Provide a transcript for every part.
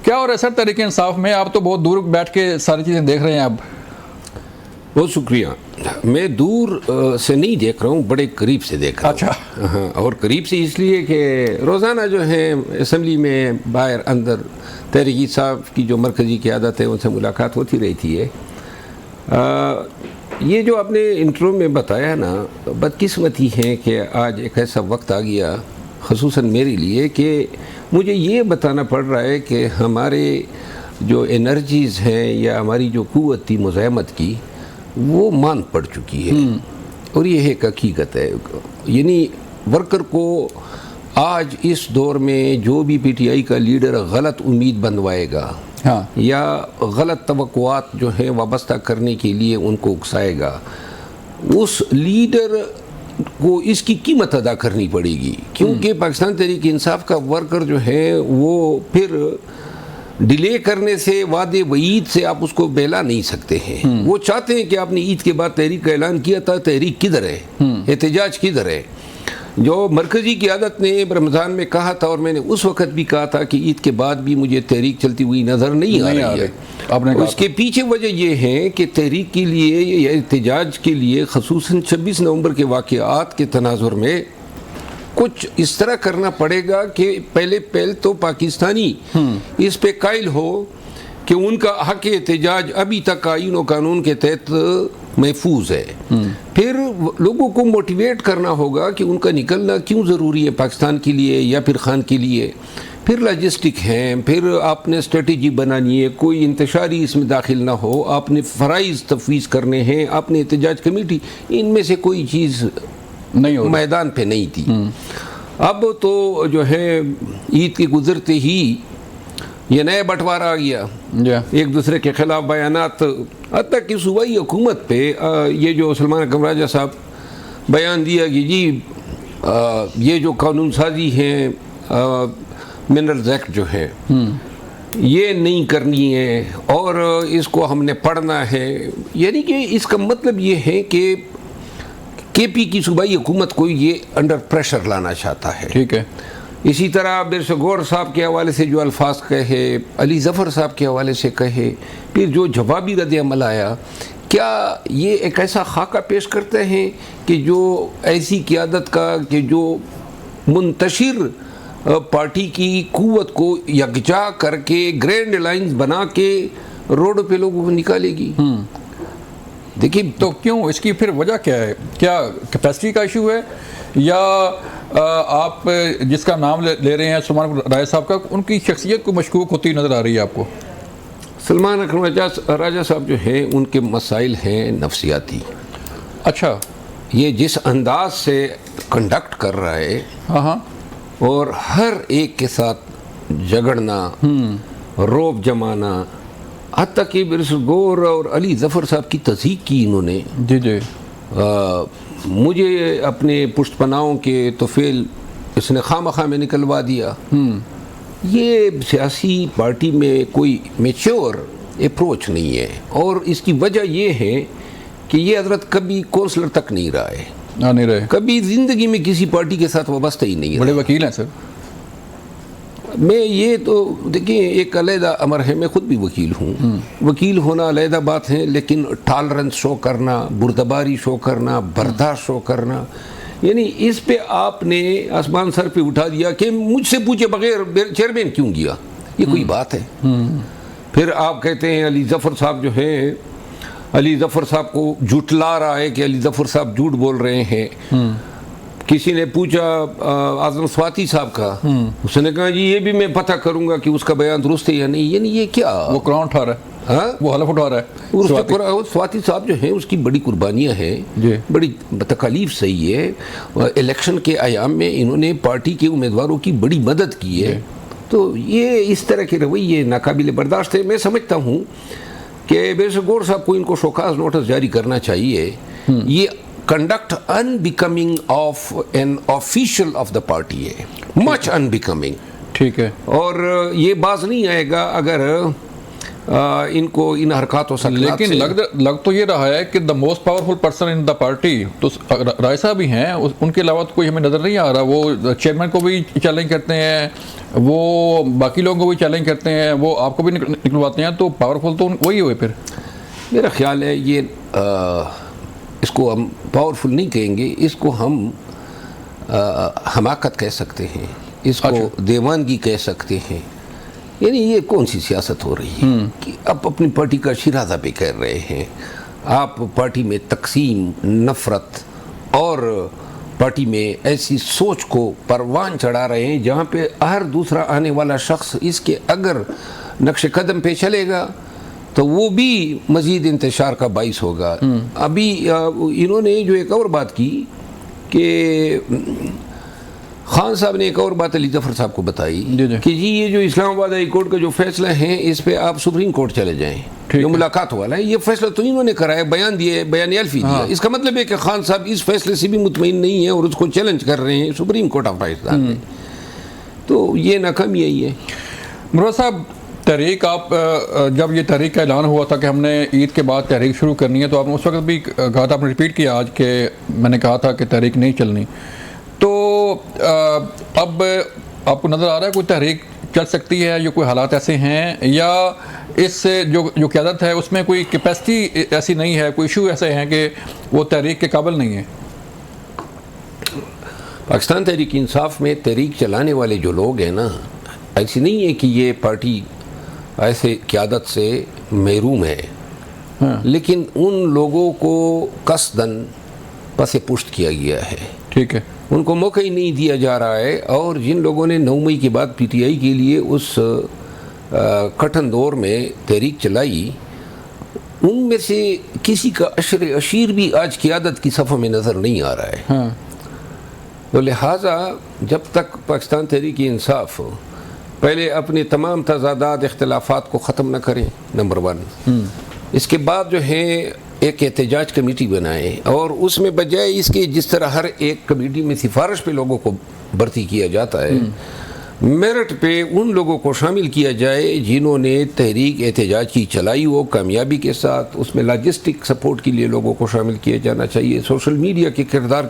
کیا ہو رہا ہے سر تحریک انصاف میں؟ آپ تو بہت دور بیٹھ کے ساری چیزیں دیکھ رہے ہیں اب. بہت شکریہ. میں دور سے نہیں دیکھ رہا ہوں، بڑے قریب سے دیکھ رہا ہوں. اچھا. ہاں، اور قریب سے اس لیے کہ روزانہ جو ہے اسمبلی میں باہر اندر تحریک صاحب کی جو مرکزی قیادت ہے ان سے ملاقات ہوتی رہتی ہے. یہ جو آپ نے انٹرو میں بتایا نا، بدقسمتی ہے کہ آج ایک ایسا وقت آ گیا خصوصاً میرے لیے کہ مجھے یہ بتانا پڑ رہا ہے کہ ہمارے جو انرجیز ہیں یا ہماری جو قوت تھی مزاحمت کی وہ مان پڑ چکی ہے. اور یہ ایک حقیقت ہے. یعنی ورکر کو آج اس دور میں جو بھی پی ٹی آئی کا لیڈر غلط امید بنوائے گا یا غلط توقعات جو ہیں وابستہ کرنے کے لیے ان کو اکسائے گا، اس لیڈر کو اس کی قیمت ادا کرنی پڑے گی. کیونکہ پاکستان تحریک انصاف کا ورکر جو ہے وہ پھر ڈیلے کرنے سے، وعدے وعید سے آپ اس کو بہلا نہیں سکتے ہیں. وہ چاہتے ہیں کہ آپ نے عید کے بعد تحریک کا اعلان کیا تھا، تحریک کدھر ہے؟ احتجاج کدھر ہے؟ جو مرکزی قیادت نے رمضان میں کہا تھا، اور میں نے اس وقت بھی کہا تھا کہ عید کے بعد بھی مجھے تحریک چلتی ہوئی نظر نہیں آ رہی ہے. اس کے پیچھے وجہ یہ ہے کہ تحریک کے لیے یا احتجاج کے لیے خصوصاً 26 نومبر کے واقعات کے تناظر میں کچھ اس طرح کرنا پڑے گا کہ پہلے تو پاکستانی اس پہ قائل ہو کہ ان کا حق احتجاج ابھی تک آئین و قانون کے تحت محفوظ ہے. پھر لوگوں کو موٹیویٹ کرنا ہوگا کہ ان کا نکلنا کیوں ضروری ہے پاکستان کے لیے یا پھر خان کے لیے. پھر لاجسٹک ہیں، پھر آپ نے اسٹریٹجی بنانی ہے، کوئی انتشاری اس میں داخل نہ ہو، آپ نے فرائض تفویض کرنے ہیں، آپ نے احتجاج کمیٹی، ان میں سے کوئی چیز نہیں میدان پہ نہیں تھی. اب تو جو ہے عید کے گزرتے ہی یہ نیا بٹوارہ آ گیا، ایک دوسرے کے خلاف بیانات، حتیٰ کہ صوبائی حکومت پہ یہ جو سلمان اکرم راجہ صاحب بیان دیا کہ جی یہ جو قانون سازی ہیں منرلز ایکٹ جو ہے یہ نہیں کرنی ہے اور اس کو ہم نے پڑھنا ہے. یعنی کہ اس کا مطلب یہ ہے کہ کے پی کی صوبائی حکومت کو یہ انڈر پریشر لانا چاہتا ہے. ٹھیک ہے. اسی طرح برس غور صاحب کے حوالے سے جو الفاظ کہے، علی ظفر صاحب کے حوالے سے کہے، پھر جو جوابی رد عمل آیا، کیا یہ ایک ایسا خاکہ پیش کرتے ہیں کہ جو ایسی قیادت کا کہ جو منتشر پارٹی کی قوت کو یکجا کر کے گرینڈ لائنز بنا کے روڈ پہ لوگوں کو نکالے گی؟ دیکھیے تو کیوں، اس کی پھر وجہ کیا ہے؟ کیا کیپیسٹی کا ایشو ہے یا آپ جس کا نام لے رہے ہیں سلمان راجہ صاحب کا، ان کی شخصیت کو مشکوک ہوتی نظر آ رہی ہے آپ کو؟ سلمان اکرم راجہ صاحب جو ہیں ان کے مسائل ہیں نفسیاتی. اچھا. یہ جس انداز سے کنڈکٹ کر رہا ہے اور ہر ایک کے ساتھ جھگڑنا، روب جمانا، حتیٰ کہ برس غور اور علی ظفر صاحب کی تصدیق کی انہوں نے. جی. مجھے اپنے پشت پناہوں کے طفیل اس نے خواہ میں نکلوا دیا. یہ سیاسی پارٹی میں کوئی میچور اپروچ نہیں ہے، اور اس کی وجہ یہ ہے کہ یہ حضرت کبھی کونسلر تک نہیں رہا ہے، نہیں رہے، کبھی زندگی میں کسی پارٹی کے ساتھ وابستہ ہی نہیں. بڑے وکیل ہیں سر. میں یہ تو دیکھیں ایک علیحدہ امر ہے، میں خود بھی وکیل ہوں. وکیل ہونا علیحدہ بات ہے، لیکن ٹالرنس شو کرنا، بردباری شو کرنا، برداشت شو کرنا، یعنی اس پہ آپ نے آسمان سر پہ اٹھا دیا کہ مجھ سے پوچھے بغیر چیئرمین کیوں گیا، یہ کوئی بات ہے؟ پھر آپ کہتے ہیں علی ظفر صاحب جو ہیں، علی ظفر صاحب کو جھٹلا رہا ہے کہ علی ظفر صاحب جھوٹ بول رہے ہیں. کسی نے پوچھا اعظم سواتی صاحب کا، اس نے کہا جی یہ بھی میں پتہ کروں گا کہ اس کا بیان درست ہے یا نہیں. یعنی یہ کیا، وہ قرآن اٹھا رہا ہے، وہ حلف اٹھا رہا ہے. سواتی صاحب جو ہیں اس کی بڑی قربانیاں ہیں، بڑی تکالیف صحیح ہے. الیکشن کے ایام میں انہوں نے پارٹی کے امیدواروں کی بڑی مدد کی ہے. تو یہ اس طرح کے رویے ناقابل برداشت ہے. میں سمجھتا ہوں کہ برس غور صاحب کو ان کو شوکاز نوٹس جاری کرنا چاہیے. یہ conduct unbecoming of an official of the party ہے، much unbecoming. ٹھیک ہے. اور یہ باز نہیں آئے گا اگر ان کو ان حرکات و سکنات لیکن لگ تو یہ رہا ہے کہ the most powerful person in the party تو رائے صاحب بھی ہیں، ان کے علاوہ تو کوئی ہمیں نظر نہیں آ رہا. وہ چیئرمین کو بھی چیلنج کرتے ہیں، وہ باقی لوگوں کو بھی چیلنج کرتے ہیں، وہ آپ کو بھی نکلواتے ہیں، تو پاورفل تو وہی ہوئے. پھر میرا خیال ہے یہ اس کو ہم پاورفل نہیں کہیں گے، اس کو ہم حماقت کہہ سکتے ہیں، اس کو دیوانگی کہہ سکتے ہیں. یعنی یہ کون سی سیاست ہو رہی ہے کہ آپ اپنی پارٹی کا شیرازہ پہ کر رہے ہیں، آپ پارٹی میں تقسیم، نفرت اور پارٹی میں ایسی سوچ کو پروان چڑھا رہے ہیں جہاں پہ ہر دوسرا آنے والا شخص اس کے اگر نقش قدم پہ چلے گا تو وہ بھی مزید انتشار کا باعث ہوگا. ابھی انہوں نے جو ایک اور بات کی کہ خان صاحب نے ایک اور بات علی ظفر صاحب کو بتائی کہ جی یہ جو اسلام آباد ہائی کورٹ کا جو فیصلہ ہے اس پہ آپ سپریم کورٹ چلے جائیں، جو ملاقات والا ہے یہ فیصلہ تو انہوں نے کرایا، بیان دیے، بیان الفی دیا. اس کا مطلب ہے کہ خان صاحب اس فیصلے سے بھی مطمئن نہیں ہیں اور اس کو چیلنج کر رہے ہیں سپریم کورٹ آف پاکستان میں. تو یہ ناکامی یہی ہے. مروا صاحب، تحریک آپ جب یہ تحریک کا اعلان ہوا تھا کہ ہم نے عید کے بعد تحریک شروع کرنی ہے، تو آپ نے اس وقت بھی کہا تھا، آپ نے ریپیٹ کیا آج کہ میں نے کہا تھا کہ تحریک نہیں چلنی. تو اب آپ کو نظر آ رہا ہے کوئی تحریک چل سکتی ہے، یا کوئی حالات ایسے ہیں، یا اس سے جو قیادت ہے اس میں کوئی کیپیسٹی ایسی نہیں ہے، کوئی ایشو ایسے ہیں کہ وہ تحریک کے قابل نہیں ہے؟ پاکستان تحریک انصاف میں تحریک چلانے والے جو لوگ ہیں نا، ایسی نہیں ہے کہ یہ پارٹی ایسے قیادت سے محروم ہے، لیکن ان لوگوں کو قصداً پس پشت کیا گیا ہے. ٹھیک ہے، ان کو موقع ہی نہیں دیا جا رہا ہے. اور جن لوگوں نے 9 مئی کے بعد پی ٹی آئی کے لیے اس کٹھن دور میں تحریک چلائی، ان میں سے کسی کا اشیر بھی آج قیادت کی صفوں میں نظر نہیں آ رہا ہے. تو لہٰذا جب تک پاکستان تحریک انصاف پہلے اپنے تمام تضادات، اختلافات کو ختم نہ کریں، نمبر 1، اس کے بعد جو ہے ایک احتجاج کمیٹی بنائے، اور اس میں بجائے اس کے جس طرح ہر ایک کمیٹی میں سفارش پہ لوگوں کو بھرتی کیا جاتا ہے، میرٹ پہ ان لوگوں کو شامل کیا جائے جنہوں نے تحریک احتجاج کی چلائی ہو کامیابی کے ساتھ. اس میں لاجسٹک سپورٹ کے لیے لوگوں کو شامل کیا جانا چاہیے، سوشل میڈیا کے کردار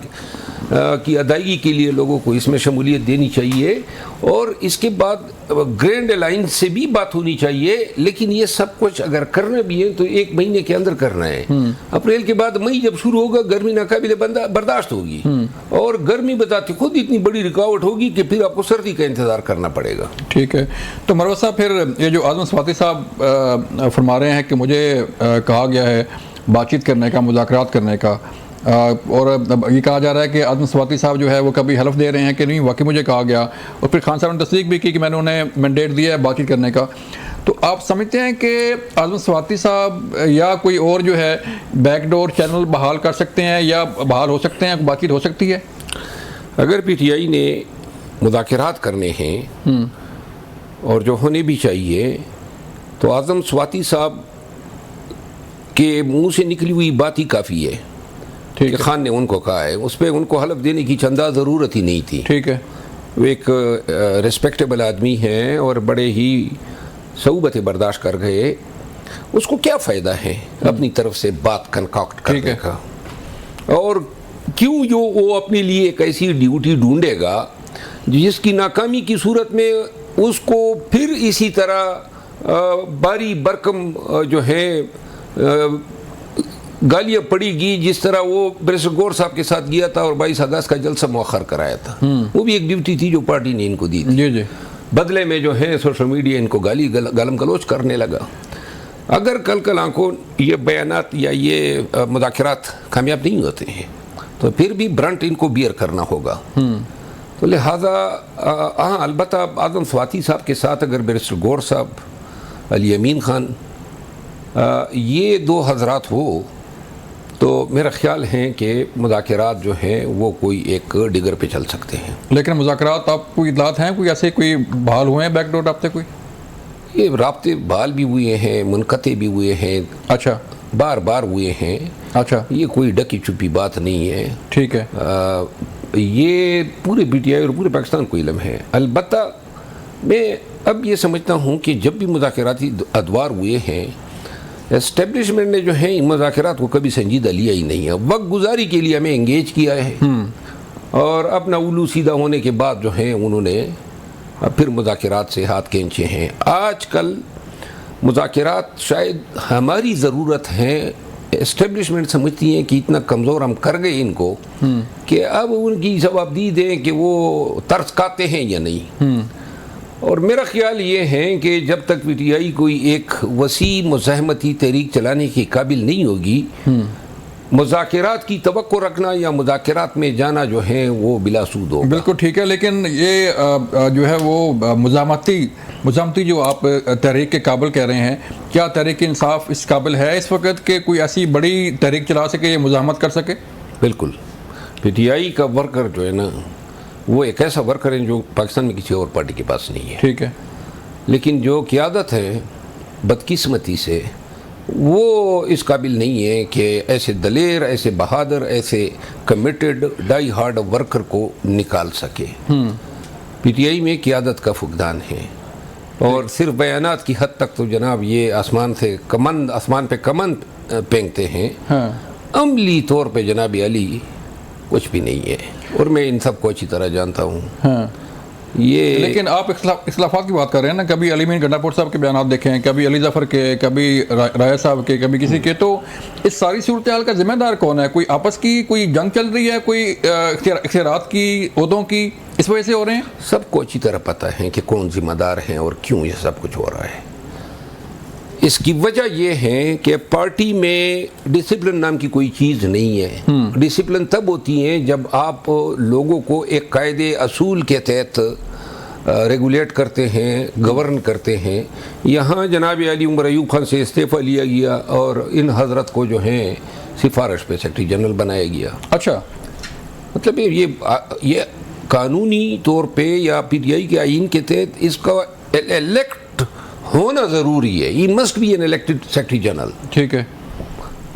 کی ادائیگی کے لیے لوگوں کو اس میں شمولیت دینی چاہیے، اور اس کے بعد گرینڈ الائنس سے بھی بات ہونی چاہیے. لیکن یہ سب کچھ اگر کرنا بھی ہے تو 1 مہینے کے اندر کرنا ہے. اپریل کے بعد مئی جب شروع ہوگا، گرمی ناقابل برداشت ہوگی، اور گرمی بتاتی خود اتنی بڑی رکاوٹ ہوگی کہ پھر آپ کو سردی کا انتظار کرنا پڑے گا. ٹھیک ہے. تو مروہ صاحب، پھر یہ جو اعظم صفاتی صاحب فرما رہے ہیں کہ مجھے کہا گیا ہے بات چیت کرنے کا، مذاکرات کرنے کا، اور یہ کہا جا رہا ہے کہ اعظم صفاتی صاحب جو ہے وہ کبھی حلف دے رہے ہیں کہ نہیں واقعی مجھے کہا گیا، اور پھر خان صاحب نے تصدیق بھی کی کہ میں نے انہیں مینڈیٹ دیا ہے بات چیت کرنے کا. تو آپ سمجھتے ہیں کہ اعظم صفاتی صاحب یا کوئی اور جو ہے بیک ڈور چینل بحال کر سکتے ہیں، یا بحال ہو سکتے ہیں، بات چیت ہو سکتی ہے؟ اگر پی ٹی آئی نے مذاکرات کرنے ہیں اور جو ہونے بھی چاہیے، تو اعظم صفاتی صاحب کے منہ سے نکلی ہوئی بات ہی کافی ہے کہ خان نے ان کو کہا ہے. اس پہ ان کو حلف دینے کی چندہ ضرورت ہی نہیں تھی. ٹھیک ہے. وہ ایک ریسپیکٹیبل آدمی ہیں اور بڑے ہی صعوبت برداشت کر گئے. اس کو کیا فائدہ ہے اپنی طرف سے بات کنکاکٹ کرنے کا؟ اور کیوں جو وہ اپنے لیے ایک ایسی ڈیوٹی ڈھونڈے گا جس کی ناکامی کی صورت میں اس کو پھر اسی طرح باری برکم جو ہے گالیاں پڑی گی، جس طرح وہ بریسر گور صاحب کے ساتھ گیا تھا اور 22 اگست کا جلسہ مؤخر کرایا تھا. وہ بھی ایک ڈیوٹی تھی جو پارٹی نے ان کو دی تھی. جی. بدلے میں جو ہے سوشل میڈیا ان کو گالم گلوچ کرنے لگا. اگر کل آنکھوں یہ بیانات یا یہ مذاکرات کامیاب نہیں ہوتے ہیں تو پھر بھی برنٹ ان کو بیئر کرنا ہوگا. تو لہٰذا البتہ اعظم صفاتی صاحب کے ساتھ اگر بیرسٹر گور صاحب، علی امین خان، یہ 2 حضرات ہو تو میرا خیال ہے کہ مذاکرات جو ہیں وہ کوئی ایک ڈگر پہ چل سکتے ہیں. لیکن مذاکرات آپ کو اطلاعات ہیں کوئی ایسے کوئی بحال ہوئے ہیں بیک ڈور رابطے؟ کوئی یہ رابطے بحال بھی ہوئے ہیں، منقطع بھی ہوئے ہیں. اچھا. بار ہوئے ہیں. اچھا. یہ کوئی ڈکی چھپی بات نہیں ہے. ٹھیک ہے. یہ پورے پی ٹی آئی اور پورے پاکستان کو علم ہے. البتہ میں اب یہ سمجھتا ہوں کہ جب بھی مذاکراتی ادوار ہوئے ہیں، اسٹیبلشمنٹ نے جو ہے ان مذاکرات کو کبھی سنجیدہ لیا ہی نہیں ہے. وقت گزاری کے لیے ہمیں انگیج کیا ہے، اور اپنا الو سیدھا ہونے کے بعد جو ہے انہوں نے پھر مذاکرات سے ہاتھ کھینچے ہیں. آج کل مذاکرات شاید ہماری ضرورت ہے. اسٹیبلشمنٹ سمجھتی ہیں کہ اتنا کمزور ہم کر گئے ان کو کہ اب ان کی جوابدید ہے کہ وہ ترس کھاتے ہیں یا نہیں. اور میرا خیال یہ ہے کہ جب تک پی ٹی آئی کوئی ایک وسیع مزاحمتی تحریک چلانے کے قابل نہیں ہوگی، مذاکرات کی توقع رکھنا یا مذاکرات میں جانا جو ہے وہ بلا سود ہوگا. بالکل ٹھیک ہے، لیکن یہ جو ہے وہ مزاحمتی جو آپ تحریک کے قابل کہہ رہے ہیں، کیا تحریک انصاف اس قابل ہے اس وقت کہ کوئی ایسی بڑی تحریک چلا سکے یا مزاحمت کر سکے؟ بالکل. پی ٹی آئی کا ورکر جو ہے نا، وہ ایک ایسا ورکر ہے جو پاکستان میں کسی اور پارٹی کے پاس نہیں ہے. ٹھیک ہے. لیکن جو قیادت ہے بدقسمتی سے وہ اس قابل نہیں ہے کہ ایسے دلیر، ایسے بہادر، ایسے کمیٹڈ ڈائی ہارڈ ورکر کو نکال سکے. پی ٹی آئی میں قیادت کا فقدان ہے، اور صرف بیانات کی حد تک تو جناب یہ آسمان پہ کمند پھینکتے ہیں. عملی طور پہ جناب علی کچھ بھی نہیں ہے، اور میں ان سب کو اچھی طرح جانتا ہوں. یہ لیکن آپ اختلافات کی بات کر رہے ہیں نا، کبھی علی مین گنڈا پور صاحب کے بیانات دیکھیں، کبھی علی ظفر کے، کبھی رائے صاحب کے، کبھی کسی کے. تو اس ساری صورتحال کا ذمہ دار کون ہے؟ کوئی آپس کی کوئی جنگ چل رہی ہے، کوئی اختیارات کی، عہدوں کی، اس وجہ سے ہو رہے ہیں؟ سب کو اچھی طرح پتہ ہے کہ کون ذمہ دار ہیں اور کیوں یہ سب کچھ ہو رہا ہے. اس کی وجہ یہ ہے کہ پارٹی میں ڈسپلن نام کی کوئی چیز نہیں ہے. ڈسپلن تب ہوتی ہے جب آپ لوگوں کو ایک قاعدے اصول کے تحت ریگولیٹ کرتے ہیں، گورن کرتے ہیں. یہاں جناب علی عمر ایوب خان سے استعفیٰ لیا گیا اور ان حضرت کو جو ہیں سفارش پہ سیکرٹری جنرل بنایا گیا. اچھا، مطلب یہ قانونی طور پہ یا پی ٹی آئی کے آئین کے تحت اس کا الیکٹ ہونا ضروری ہے. یہ must be an elected secretary general. ٹھیک ہے.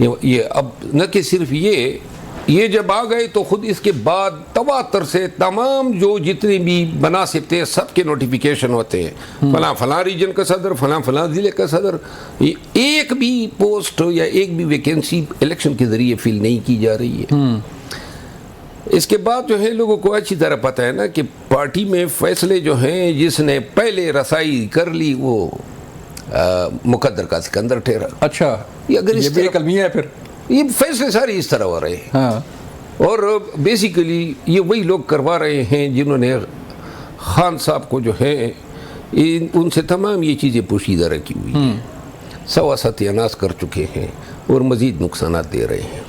یہ اب نہ کہ صرف یہ جب آ گئے تو خود اس کے بعد تواتر سے تمام جو جتنے بھی مناصب تھے سب کے نوٹیفیکیشن ہوتے ہیں. فلاں ریجن کا صدر، فلاں ضلع کا صدر. ایک بھی پوسٹ یا ایک بھی ویکینسی الیکشن کے ذریعے فل نہیں کی جا رہی ہے. اس کے بعد جو ہے لوگوں کو اچھی طرح پتہ ہے نا کہ پارٹی میں فیصلے جو ہیں جس نے پہلے رسائی کر لی وہ مقدر کا سکندر ٹھہرا. اچھا، اگر یہ بھی ایک المیہ ہے. پھر یہ فیصلے سارے اس طرح ہو رہے ہیں. اور بیسیکلی یہ وہی لوگ کروا رہے ہیں جنہوں نے خان صاحب کو جو ہے ان سے تمام یہ چیزیں پوشیدہ رکھی ہوئی ہیں، سوا ستیاناش کر چکے ہیں اور مزید نقصانات دے رہے ہیں.